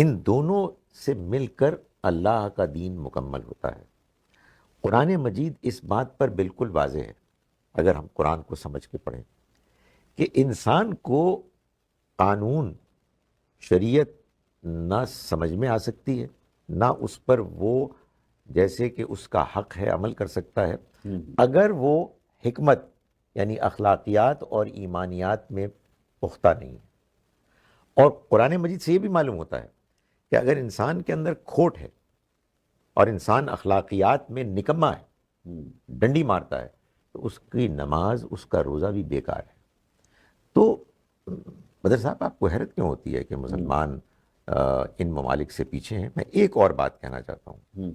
ان دونوں سے مل کر اللہ کا دین مکمل ہوتا ہے۔ قرآن مجید اس بات پر بالکل واضح ہے، اگر ہم قرآن کو سمجھ کے پڑھیں، کہ انسان کو قانون، شریعت نہ سمجھ میں آ سکتی ہے، نہ اس پر وہ جیسے کہ اس کا حق ہے عمل کر سکتا ہے، اگر وہ حکمت یعنی اخلاقیات اور ایمانیات میں پختہ نہیں ہے۔ اور قرآن مجید سے یہ بھی معلوم ہوتا ہے کہ اگر انسان کے اندر کھوٹ ہے اور انسان اخلاقیات میں نکما ہے، ڈنڈی مارتا ہے، تو اس کی نماز، اس کا روزہ بھی بیکار ہے۔ تو بدر صاحب، آپ کو حیرت کیوں ہوتی ہے کہ مسلمان ان ممالک سے پیچھے ہیں؟ میں ایک اور بات کہنا چاہتا ہوں،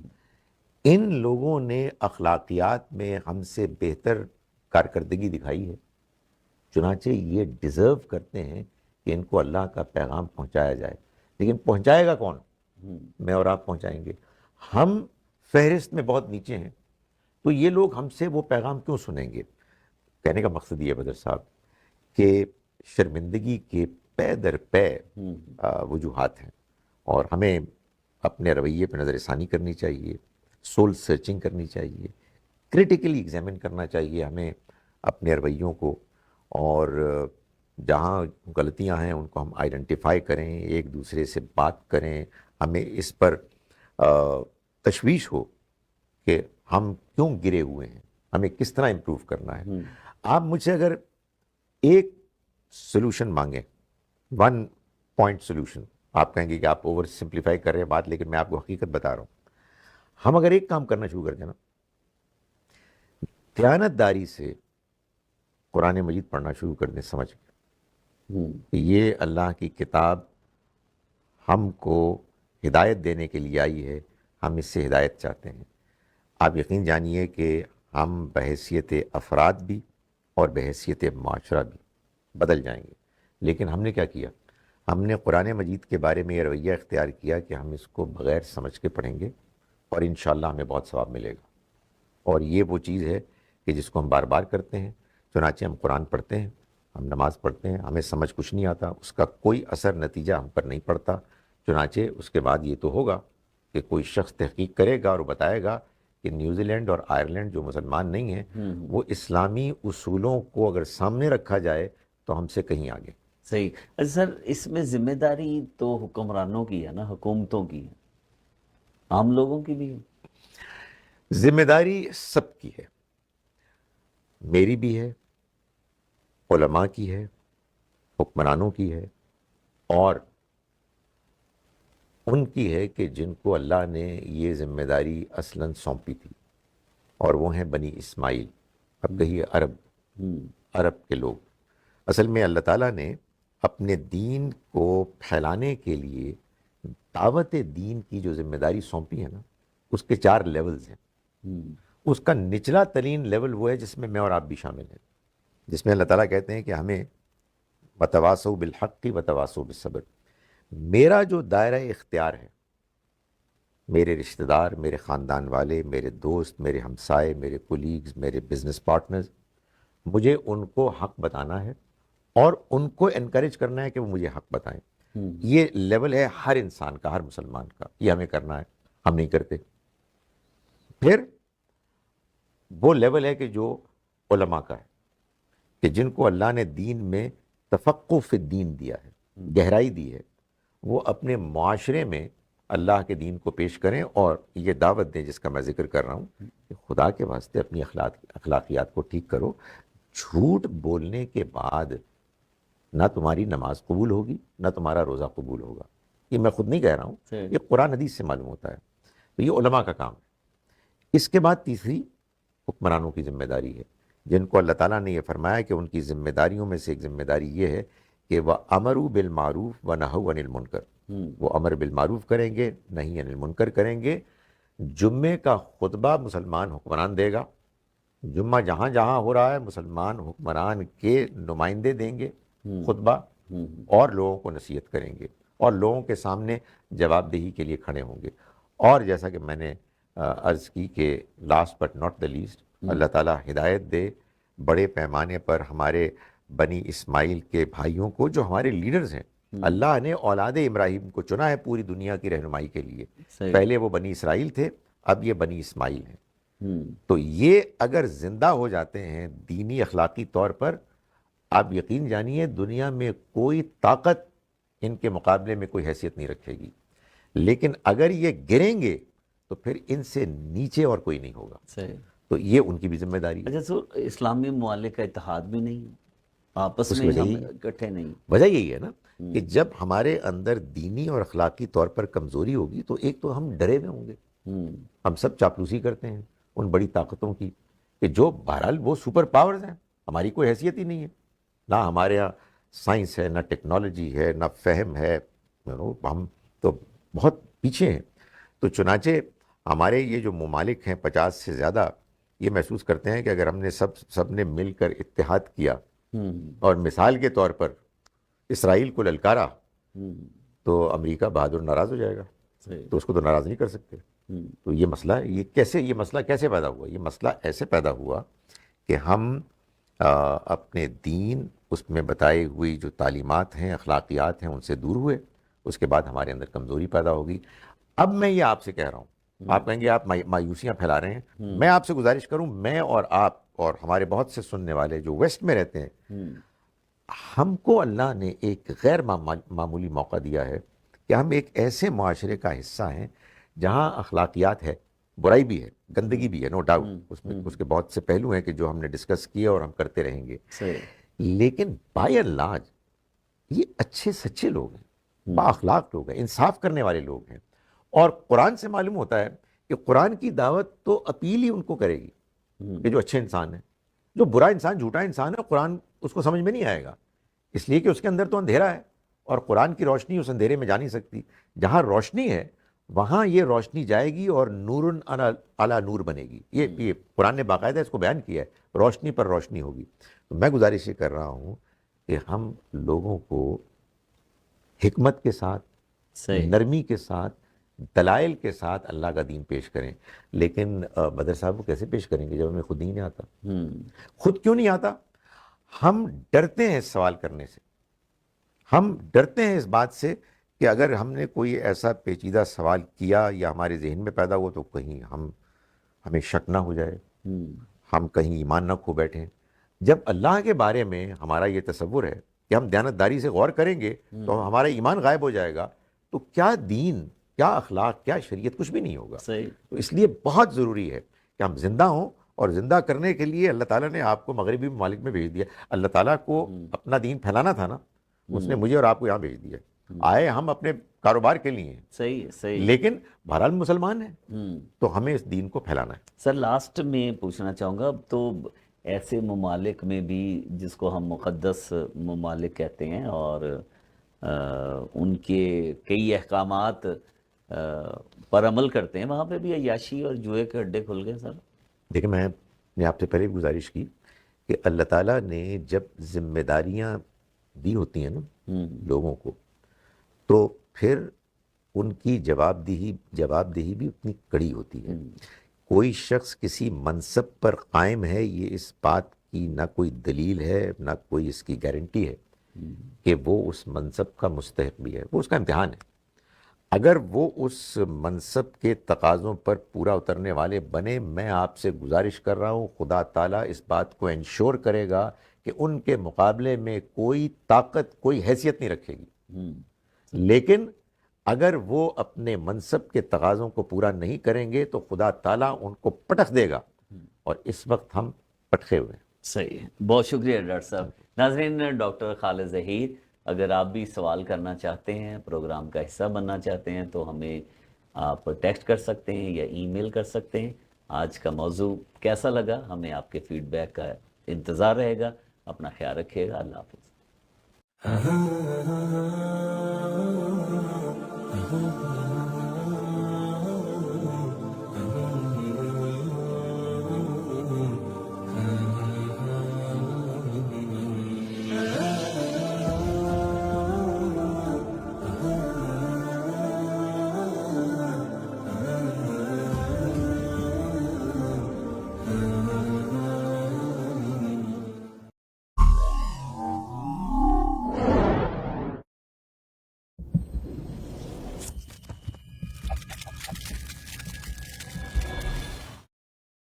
ان لوگوں نے اخلاقیات میں ہم سے بہتر کارکردگی دکھائی ہے، چنانچہ یہ ڈیزرو کرتے ہیں کہ ان کو اللہ کا پیغام پہنچایا جائے۔ لیکن پہنچائے گا کون؟ میں اور آپ پہنچائیں گے۔ ہم فہرست میں بہت نیچے ہیں، تو یہ لوگ ہم سے وہ پیغام کیوں سنیں گے؟ کہنے کا مقصد یہ ہے بدر صاحب کہ شرمندگی کے پے در پے وجوہات ہیں، اور ہمیں اپنے رویے پہ نظر ثانی کرنی چاہیے، سول سرچنگ کرنی چاہیے، کریٹیکلی ایگزامن کرنا چاہیے ہمیں اپنے رویوں کو، اور جہاں غلطیاں ہیں ان کو ہم آئیڈینٹیفائی کریں، ایک دوسرے سے بات کریں، ہمیں اس پر تشویش ہو کہ ہم کیوں گرے ہوئے ہیں، ہمیں کس طرح امپروو کرنا ہے۔ آپ مجھ سے اگر ایک سلوشن مانگیں، 1 پوائنٹ سلوشن، آپ کہیں گے کہ آپ اوور سمپلیفائی کر رہے ہیں بات، لیکن میں آپ کو حقیقت بتا رہا ہوں۔ ہم اگر ایک کام کرنا شروع کر دیں نا، دیانت داری سے قرآن مجید پڑھنا شروع کر دیں، سمجھ کے کہ یہ اللہ کی کتاب ہم کو ہدایت دینے کے لیے آئی ہے، ہم اس سے ہدایت چاہتے ہیں، آپ یقین جانیے کہ ہم بحیثیت افراد بھی اور بحیثیت معاشرہ بھی بدل جائیں گے۔ لیکن ہم نے کیا کیا؟ ہم نے قرآن مجید کے بارے میں یہ رویہ اختیار کیا کہ ہم اس کو بغیر سمجھ کے پڑھیں گے، اور انشاءاللہ ہمیں بہت ثواب ملے گا۔ اور یہ وہ چیز ہے کہ جس کو ہم بار بار کرتے ہیں۔ چنانچہ ہم قرآن پڑھتے ہیں، ہم نماز پڑھتے ہیں، ہمیں سمجھ کچھ نہیں آتا، اس کا کوئی اثر نتیجہ ہم پر نہیں پڑتا۔ چنانچہ اس کے بعد یہ تو ہوگا کہ کوئی شخص تحقیق کرے گا اور بتائے گا کہ نیوزی لینڈ اور آئرلینڈ جو مسلمان نہیں ہیں، وہ اسلامی اصولوں کو اگر سامنے رکھا جائے تو ہم سے کہیں آگے۔ صحیح۔ اچھا سر، اس میں ذمہ داری تو حکمرانوں کی ہے نا، حکومتوں کی ہے، عام لوگوں کی بھی ہے؟ ذمہ داری سب کی ہے، میری بھی ہے، علماء کی ہے، حکمرانوں کی ہے، اور ان کی ہے کہ جن کو اللہ نے یہ ذمہ داری اصلاً سونپی تھی، اور وہ ہیں بنی اسماعیل، اب کہیے عرب کے لوگ۔ اصل میں اللہ تعالیٰ نے اپنے دین کو پھیلانے کے لیے دعوت دین کی جو ذمہ داری سونپی ہے نا، اس کے 4 لیولز ہیں۔ اس کا نچلا ترین لیول وہ ہے جس میں میں اور آپ بھی شامل ہیں، جس میں اللہ تعالیٰ کہتے ہیں کہ ہمیں وتواصوا بالحق وتواصوا بالصبر۔ میرا جو دائرہ اختیار ہے، میرے رشتہ دار، میرے خاندان والے، میرے دوست، میرے ہمسائے، میرے کولیگز، میرے بزنس پارٹنرز، مجھے ان کو حق بتانا ہے اور ان کو انکریج کرنا ہے کہ وہ مجھے حق بتائیں۔ یہ لیول ہے ہر انسان کا، ہر مسلمان کا، یہ ہمیں کرنا ہے، ہم نہیں کرتے۔ پھر وہ لیول ہے کہ جو علماء کا ہے، کہ جن کو اللہ نے دین میں تفقہ فی الدین دیا ہے، گہرائی دی ہے، وہ اپنے معاشرے میں اللہ کے دین کو پیش کریں اور یہ دعوت دیں جس کا میں ذکر کر رہا ہوں کہ خدا کے واسطے اپنی اخلاقیات کو ٹھیک کرو۔ جھوٹ بولنے کے بعد نہ تمہاری نماز قبول ہوگی، نہ تمہارا روزہ قبول ہوگا۔ یہ میں خود نہیں کہہ رہا ہوں، یہ قرآن حدیث سے معلوم ہوتا ہے۔ تو یہ علماء کا کام ہے۔ اس کے بعد تیسری حکمرانوں کی ذمہ داری ہے، جن کو اللہ تعالیٰ نے یہ فرمایا کہ ان کی ذمہ داریوں میں سے ایک ذمہ داری یہ ہے کہ وَأَمَرُوا بِالْمَعْرُوفِ وَنَهَوْا عَنِ الْمُنْكَرِ، وہ امر بالمعروف کریں گے، نہیں عن المنکر کریں گے۔ جمعے کا خطبہ مسلمان حکمران دے گا، جمعہ جہاں جہاں ہو رہا ہے مسلمان حکمران کے نمائندے دیں گے خطبہ، اور لوگوں کو نصیحت کریں گے اور لوگوں کے سامنے جواب دہی کے لیے کھڑے ہوں گے۔ اور جیسا کہ میں نے عرض کی کہ last but not the least, اللہ تعالیٰ ہدایت دے بڑے پیمانے پر ہمارے بنی اسماعیل کے بھائیوں کو جو ہمارے لیڈرز ہیں، اللہ نے اولاد ابراہیم کو چنا ہے پوری دنیا کی رہنمائی کے لیے. صحیح. پہلے وہ بنی اسرائیل تھے, اب یہ بنی اسماعیل ہیں. تو یہ اگر زندہ ہو جاتے ہیں دینی اخلاقی طور پر, آپ یقین جانیے دنیا میں کوئی طاقت ان کے مقابلے میں کوئی حیثیت نہیں رکھے گی. لیکن اگر یہ گریں گے تو پھر ان سے نیچے اور کوئی نہیں ہوگا. صحیح. تو یہ ان کی بھی ذمہ داری ہے. اچھا سر, اسلامی ممالک کا اتحاد بھی نہیں, آپس اس کی میں وجہ ہم یہی اکٹھے نہیں. وجہ یہی ہے نا کہ جب ہمارے اندر دینی اور اخلاقی طور پر کمزوری ہوگی تو ایک تو ہم ڈرے ہوئے ہوں گے. ہم سب چاپلوسی کرتے ہیں ان بڑی طاقتوں کی کہ جو بہرحال وہ سپر پاورز ہیں, ہماری کوئی حیثیت ہی نہیں ہے, نہ ہمارے یہاں سائنس ہے, نہ ٹیکنالوجی ہے, نہ فہم ہے, ہم تو بہت پیچھے ہیں. تو چنانچہ ہمارے یہ جو ممالک ہیں 50 سے زیادہ, یہ محسوس کرتے ہیں کہ اگر ہم نے سب نے مل کر اتحاد کیا اور مثال کے طور پر اسرائیل کو للکارا تو امریکہ بہادر ناراض ہو جائے گا, تو اس کو تو ناراض نہیں کر سکتے. تو یہ مسئلہ یہ مسئلہ کیسے پیدا ہوا؟ یہ مسئلہ ایسے پیدا ہوا کہ ہم اپنے دین, اس میں بتائی ہوئی جو تعلیمات ہیں, اخلاقیات ہیں, ان سے دور ہوئے. اس کے بعد ہمارے اندر کمزوری پیدا ہوگی. اب میں یہ آپ سے کہہ رہا ہوں, آپ کہیں گے آپ مایوسیاں پھیلا رہے ہیں. میں آپ سے گزارش کروں, میں اور آپ اور ہمارے بہت سے سننے والے جو ویسٹ میں رہتے ہیں, ہم کو اللہ نے ایک غیر معمولی موقع دیا ہے کہ ہم ایک ایسے معاشرے کا حصہ ہیں جہاں اخلاقیات ہے, برائی بھی ہے, گندگی بھی ہے, نو ڈاؤٹ. اس کے بہت سے پہلو ہیں کہ جو ہم نے ڈسکس کیے اور ہم کرتے رہیں گے. لیکن بائی اینڈ لارج یہ اچھے سچے لوگ ہیں, با اخلاق لوگ ہیں, انصاف کرنے والے لوگ ہیں. اور قرآن سے معلوم ہوتا ہے کہ قرآن کی دعوت تو اپیل ہی ان کو کرے گی کہ جو اچھے انسان ہیں. جو برا انسان, جھوٹا انسان ہے, قرآن اس کو سمجھ میں نہیں آئے گا, اس لیے کہ اس کے اندر تو اندھیرا ہے اور قرآن کی روشنی اس اندھیرے میں جا نہیں سکتی. جہاں روشنی ہے وہاں یہ روشنی جائے گی اور نور علی نور بنے گی. یہ قرآن نے باقاعدہ اس کو بیان کیا ہے, روشنی پر روشنی ہوگی. تو میں گزارش یہ کر رہا ہوں کہ ہم لوگوں کو حکمت کے ساتھ, نرمی کے ساتھ, دلائل کے ساتھ اللہ کا دین پیش کریں. لیکن بدر صاحب وہ کیسے پیش کریں گے جب ہمیں خود ہی نہیں آتا؟ خود کیوں نہیں آتا؟ ہم ڈرتے ہیں اس سوال کرنے سے, ہم ڈرتے ہیں اس بات سے کہ اگر ہم نے کوئی ایسا پیچیدہ سوال کیا یا ہمارے ذہن میں پیدا ہوا تو کہیں ہمیں شک نہ ہو جائے, ہم کہیں ایمان نہ کھو بیٹھیں. جب اللہ کے بارے میں ہمارا یہ تصور ہے کہ ہم دیانتداری سے غور کریں گے تو ہمارا ایمان غائب ہو جائے گا, تو کیا دین, کیا اخلاق, کیا شریعت, کچھ بھی نہیں ہوگا. تو اس لیے بہت ضروری ہے کہ ہم زندہ ہوں, اور زندہ کرنے کے لیے اللہ تعالیٰ نے آپ کو مغربی ممالک میں بھیج دیا. اللہ تعالیٰ کو اپنا دین پھیلانا تھا نا, اس نے مجھے اور آپ کو یہاں بھیج دیا. آئے ہم اپنے کاروبار کے لیے ہیں, لیکن بہرحال مسلمان ہیں, تو ہمیں اس دین کو پھیلانا ہے. سر لاسٹ میں پوچھنا چاہوں گا, اب تو ایسے ممالک میں بھی جس کو ہم مقدس ممالک کہتے ہیں اور ان کے کئی احکامات پر عمل کرتے ہیں, وہاں پہ بھی عیاشی اور جوئے کے اڈے کھل گئے. سر دیکھیں, میں نے آپ سے پہلے بھی گزارش کی کہ اللہ تعالیٰ نے جب ذمہ داریاں دی ہوتی ہیں نا لوگوں کو, تو پھر ان کی جواب دہی بھی اتنی کڑی ہوتی ہے. کوئی شخص کسی منصب پر قائم ہے, یہ اس بات کی نہ کوئی دلیل ہے نہ کوئی اس کی گارنٹی ہے کہ وہ اس منصب کا مستحق بھی ہے. وہ اس کا امتحان ہے. اگر وہ اس منصب کے تقاضوں پر پورا اترنے والے بنے, میں آپ سے گزارش کر رہا ہوں, خدا تعالیٰ اس بات کو انشور کرے گا کہ ان کے مقابلے میں کوئی طاقت, کوئی حیثیت نہیں رکھے گی. لیکن اگر وہ اپنے منصب کے تقاضوں کو پورا نہیں کریں گے تو خدا تعالیٰ ان کو پٹخ دے گا, اور اس وقت ہم پٹخے ہوئے ہیں. صحیح ہے, بہت شکریہ ڈاکٹر صاحب. ناظرین, ڈاکٹر خالد ظہیر, اگر آپ بھی سوال کرنا چاہتے ہیں, پروگرام کا حصہ بننا چاہتے ہیں, تو ہمیں آپ ٹیکسٹ کر سکتے ہیں یا ای میل کر سکتے ہیں. آج کا موضوع کیسا لگا, ہمیں آپ کے فیڈ بیک کا انتظار رہے گا. اپنا خیال رکھیے گا. اللہ حافظ.